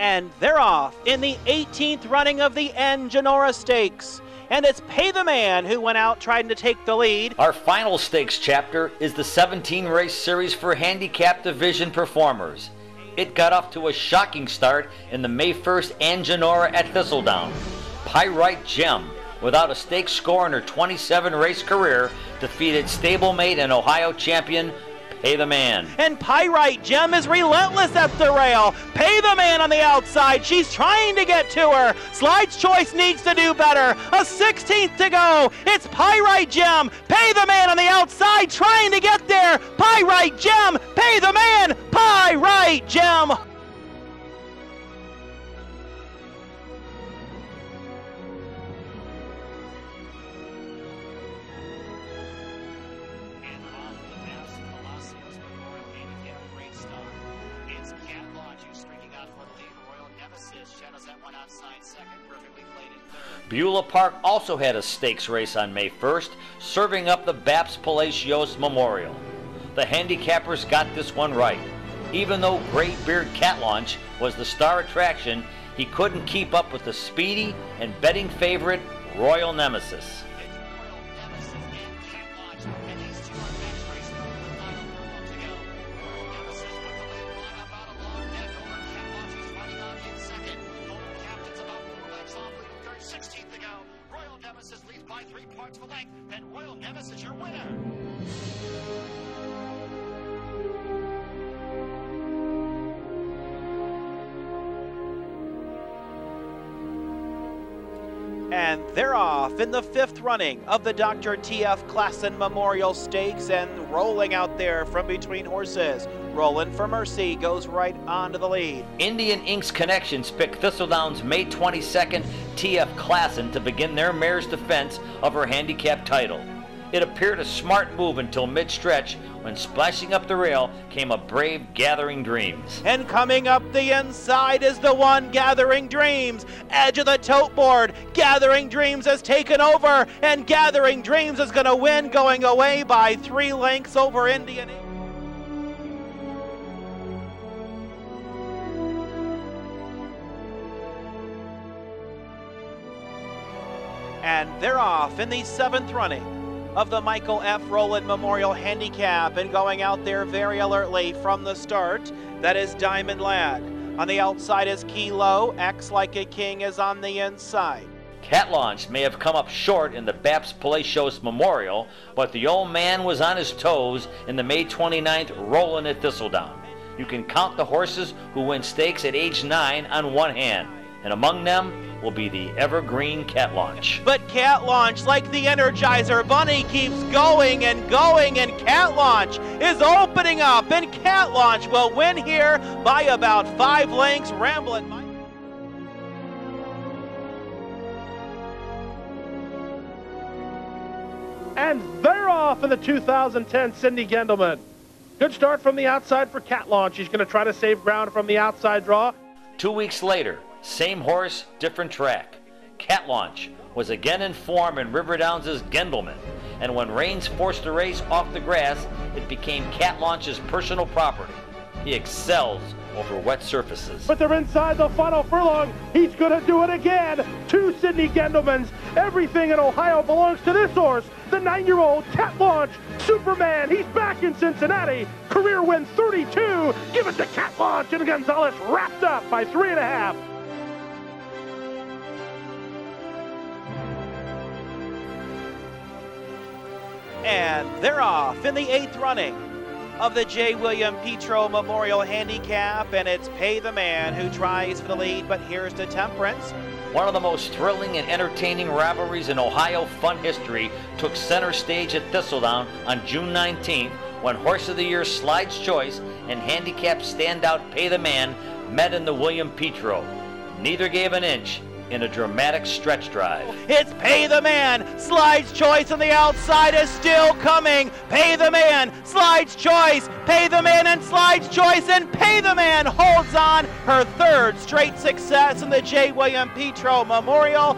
And they're off in the 18th running of the ANGENORA Stakes. And it's Pay the Man who went out trying to take the lead. Our final stakes chapter is the 17-race series for handicap division performers. It got off to a shocking start in the May 1st ANGENORA at Thistledown. Pyrite Gem, without a stakes score in her 27-race career, defeated stablemate and Ohio champion Pay the Man. And Pyrite Gem is relentless at the rail. Pay the Man on the outside. She's trying to get to her. Slide's Choice needs to do better. A 16th to go. It's Pyrite Gem. Pay the Man on the outside trying to get there. Pyrite Gem. Pay the Man. Pyrite Gem. Beulah Park also had a stakes race on May 1st, serving up the Baps Palacios Memorial. The handicappers got this one right. Even though Great Beard Cat Launch was the star attraction, he couldn't keep up with the speedy and betting favorite Royal Nemesis. By 3 parts of a length, and Royal Nemesis is your winner. And they're off in the 5th running of the Dr. T.F. Klassen Memorial Stakes, and rolling out there from between horses. Roland for Mercy goes right on to the lead. Indian Inks Connections picked Thistledown's May 22nd T.F. Klassen to begin their mare's defense of her handicap title. It appeared a smart move until mid-stretch, when splashing up the rail came a brave Gathering Dreams. And coming up the inside is the one Gathering Dreams. Edge of the tote board. Gathering Dreams has taken over, and Gathering Dreams is going to win, going away by 3 lengths over Indian Inks. And they're off in the 7th running of the Michael F. Rowland Memorial Handicap, and going out there very alertly from the start, that is Diamond Lad. On the outside is Kilo. X Like a King is on the inside. Cat Launch may have come up short in the Baps Palacios Memorial, but the old man was on his toes in the May 29th Roland at Thistledown. You can count the horses who win stakes at age 9 on one hand, and among them will be the evergreen Cat Launch. But Cat Launch, like the Energizer Bunny, keeps going, and Cat Launch is opening up, and Cat Launch will win here by about 5 lengths. Ramblin' Mike. And they're off in the 2010 Cindy Gendelman. Good start from the outside for Cat Launch. He's going to try to save ground from the outside draw. 2 weeks later, same horse, different track. Cat Launch was again in form in Riverdowns' Gendelman, and when Rains forced the race off the grass, it became Cat Launch's personal property. He excels over wet surfaces. But they're inside the final furlong. He's going to do it again. 2 Sydney Gendelmans. Everything in Ohio belongs to this horse. The 9-year-old Cat Launch. Superman. He's back in Cincinnati. Career win 32. Give it to Cat Launch, and Gonzalez wrapped up by 3.5. And they're off in the 8th running of the J. William Petro Memorial Handicap, and it's Pay the Man who tries for the lead, but here's to Temperance. One of the most thrilling and entertaining rivalries in Ohio fun history took center stage at Thistledown on June 19th, when Horse of the Year Slide's Choice and handicap standout Pay the Man met in the William Petro. Neither gave an inch, in a dramatic stretch drive. It's Pay the Man. Slides Choice on the outside is still coming. Pay the Man, Slides Choice, Pay the Man and Slides Choice, and Pay the Man holds on her third straight success in the J. William Petro Memorial.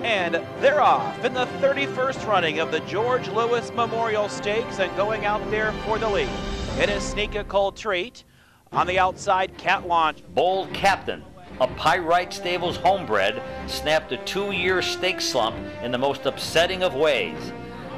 And they're off in the 31st running of the George Lewis Memorial Stakes and going out there for the lead. It is Sneak a Cold Treat. On the outside, Cat Launch. Bold Captain, a Pyrite Stables homebred, snapped a 2-year stake slump in the most upsetting of ways.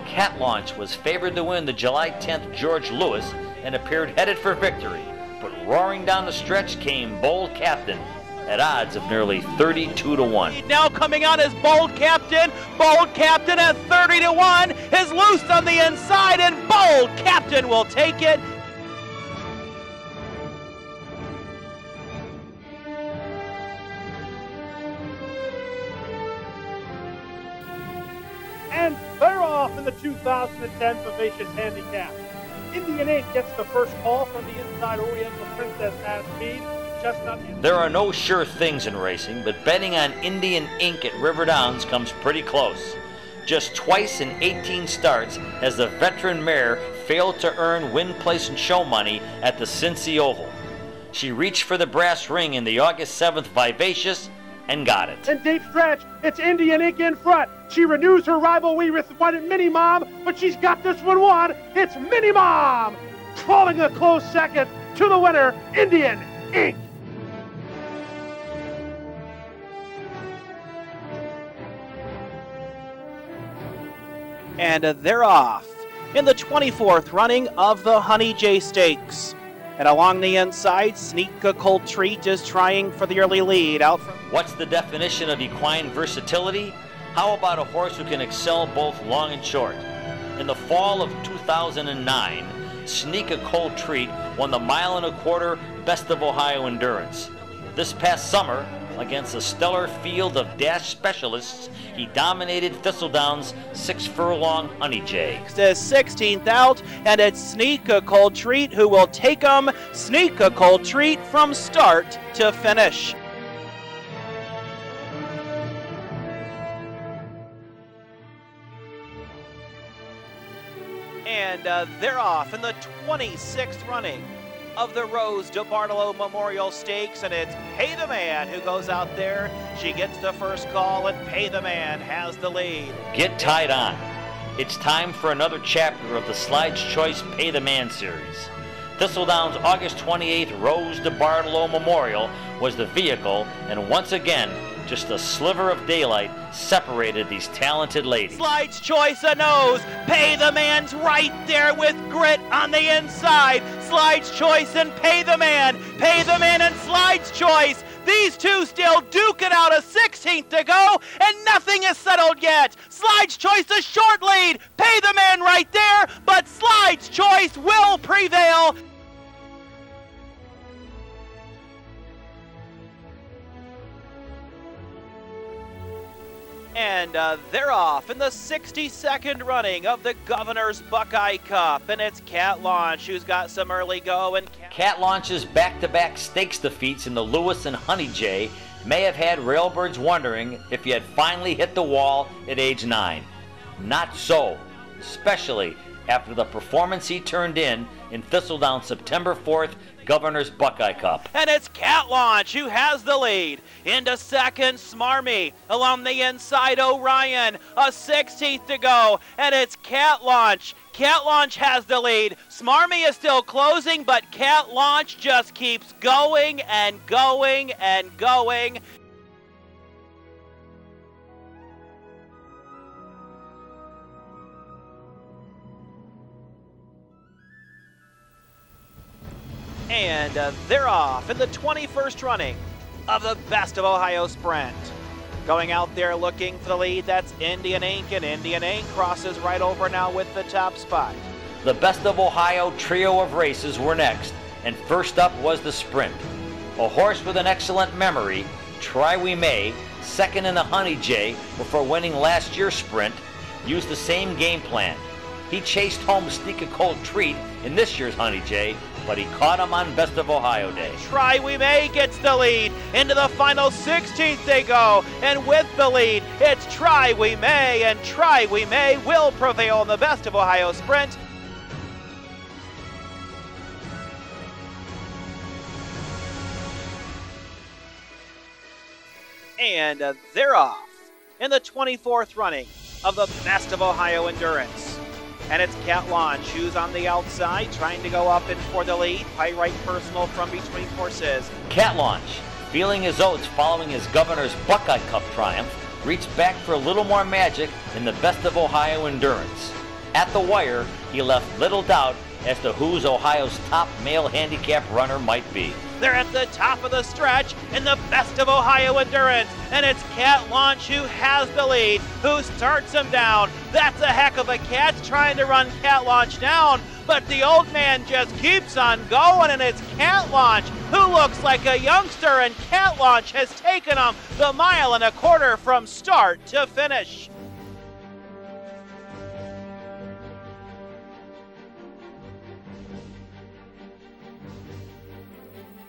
Cat Launch was favored to win the July 10th George Lewis and appeared headed for victory. But roaring down the stretch came Bold Captain, at odds of nearly 32 to 1. Now coming out is Bold Captain. Bold Captain at 30 to 1 is loose on the inside, and Bold Captain will take it. And they're off in the 2010 Vivacious Handicap. Indian Ink gets the first call from the inside. Oriental Princess has speed. There are no sure things in racing, but betting on Indian Ink at River Downs comes pretty close. Just twice in 18 starts has the veteran mare failed to earn win, place, and show money at the Cincy Oval. She reached for the brass ring in the August 7th Vivacious and got it. In deep stretch, it's Indian Ink in front. She renews her rivalry with Mini Mom, but she's got this one won. It's Mini Mom, falling a close second to the winner, Indian Ink. And they're off in the 24th running of the Honey J Stakes. And along the inside, Sneak a Cold Treat is trying for the early lead. Out from What's the definition of equine versatility? How about a horse who can excel both long and short? In the fall of 2009, Sneak a Cold Treat won the 1.25 mile Best of Ohio Endurance. This past summer, against a stellar field of dash specialists, he dominated Thistledown's 6-furlong Honey J. is 16th out, and it's Sneak a Cold Treat who will take him. Sneak a Cold Treat from start to finish. And they're off in the 26th running of the Rose DeBartolo Memorial Stakes, and it's Pay the Man who goes out there. She gets the first call, and Pay the Man has the lead. Get tied on. It's time for another chapter of the Slides Choice Pay the Man series. Thistledown's August 28th Rose DeBartolo Memorial was the vehicle, and once again, just a sliver of daylight separated these talented ladies. Slides Choice a nose. Pay the Man's right there with grit on the inside. Slides Choice and Pay the Man. Pay the Man and Slides Choice. These two still duke it out, a 16th to go, and nothing is settled yet. Slides Choice a short lead. Pay the Man right there, but Slides Choice will prevail. And they're off in the 62nd running of the Governor's Buckeye Cup, and it's Cat Launch who's got some early go. And Cat Launch's back-to-back stakes defeats in the Lewis and Honey J may have had railbirds wondering if he had finally hit the wall at age 9. Not so, especially after the performance he turned in Thistledown September 4th Governor's Buckeye Cup. And it's Cat Launch who has the lead. Into second, Smarmy. Along the inside, Orion. A 16th to go. And it's Cat Launch. Cat Launch has the lead. Smarmy is still closing, but Cat Launch just keeps going and going and going. And they're off in the 21st running of the Best of Ohio Sprint. Going out there looking for the lead, that's Indian Ink, and Indian Ink crosses right over now with the top spot. The Best of Ohio trio of races were next, and first up was the Sprint. A horse with an excellent memory, Try We May, second in the Honey J before winning last year's Sprint, used the same game plan. He chased home Sneak a Cold Treat in this year's Honey J, but he caught him on Best of Ohio Day. Try We May gets the lead. Into the final 16th they go. And with the lead, it's Try We May. And Try We May will prevail in the Best of Ohio Sprint. And they're off in the 24th running of the Best of Ohio Endurance. And it's Cat Launch who's on the outside trying to go up and for the lead. Pyrite Personal from between horses. Cat Launch, feeling his oats following his Governor's Buckeye Cup triumph, reached back for a little more magic in the Best of Ohio Endurance. At the wire, he left little doubt as to who's Ohio's top male handicap runner might be. They're at the top of the stretch in the Best of Ohio Endurance, and it's Cat Launch who has the lead, who starts him down. That's a heck of a catch trying to run Cat Launch down, but the old man just keeps on going, and it's Cat Launch who looks like a youngster, and Cat Launch has taken him the 1.25 miles from start to finish.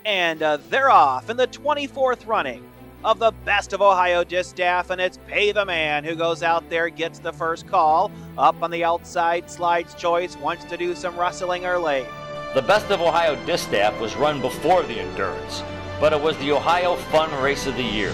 And they're off in the 24th running of the Best of Ohio Distaff, and it's Pay the Man who goes out there, gets the first call. Up on the outside, Slide's Choice wants to do some rustling early. The Best of Ohio Distaff was run before the Endurance, but it was the Ohio Fun Race of the Year.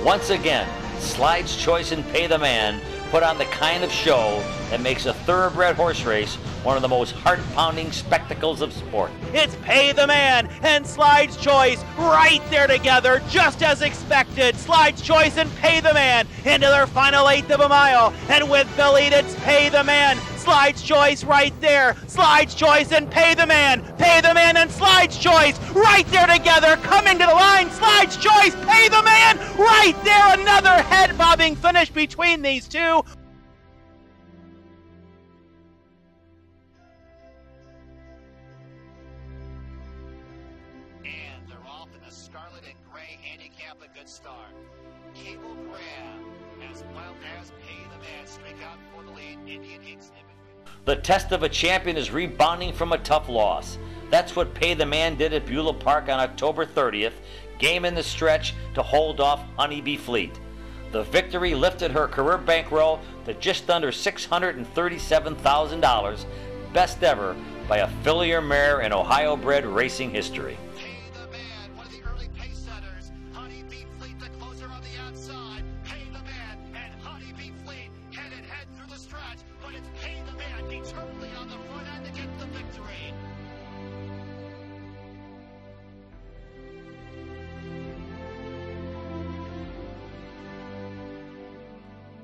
Once again, Slide's Choice and Pay the Man put on the kind of show that makes a thoroughbred horse race one of the most heart-pounding spectacles of sport. It's Pay the Man and Slide's Choice right there together, just as expected. Slide's Choice and Pay the Man into their final 1/8 of a mile. And with the lead, it's Pay the Man. Slide's Choice right there. Slide's Choice and Pay the Man. Pay the Man and Slide's Choice right there together. Coming to the line. Slide's Choice, Pay the Man right there. Another head-bobbing finish between these two. And they're off in the scarlet and gray handicap, a good start. Cable Grab, as well as Pay the Man, straight out for the lead. Indian Inks in between. The test of a champion is rebounding from a tough loss. That's what Pay the Man did at Beulah Park on October 30th, game in the stretch to hold off Honeybee Fleet. The victory lifted her career bankroll to just under $637,000, best ever by a fillier mare in Ohio-bred racing history. Pay the Man, one of the early pace setters. Honeybee Fleet, the closer on the outside. Pay the Man and Honeybee Fleet head through the stretch, but it's Pay the Man determinedly on the front end to get the victory.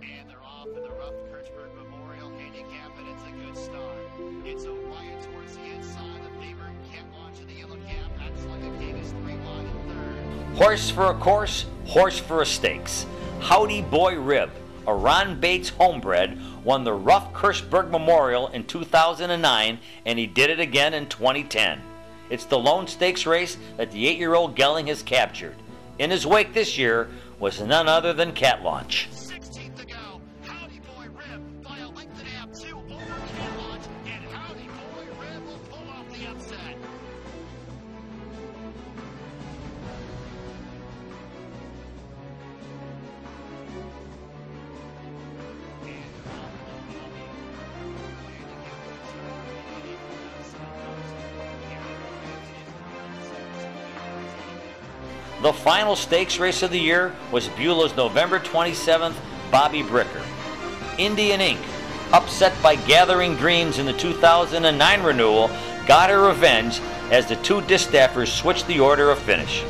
And they're off in the rough Kirchberg Memorial Handicap, and it's a good start. It's O'Brien towards the inside. The favorite Cat Launch in the yellow cap. That's like a king is 3 wide and third. Horse for a course, horse for a stakes. Howdy Boy Rib, a Ron Bates homebred, won the rough Kirchberg Memorial in 2009, and he did it again in 2010. It's the lone stakes race that the 8-year-old Gelling has captured. In his wake this year was none other than Cat Launch. 16th to go. Howdy Boy Rib by a length and a half, 2 over Cat Launch, and Howdy Boy Rib will pull off the upset. The final stakes race of the year was Beulah's November 27th Bobbie Bricker. Indian Ink, upset by Gathering Dreams in the 2009 renewal, got her revenge as the two distaffers switched the order of finish.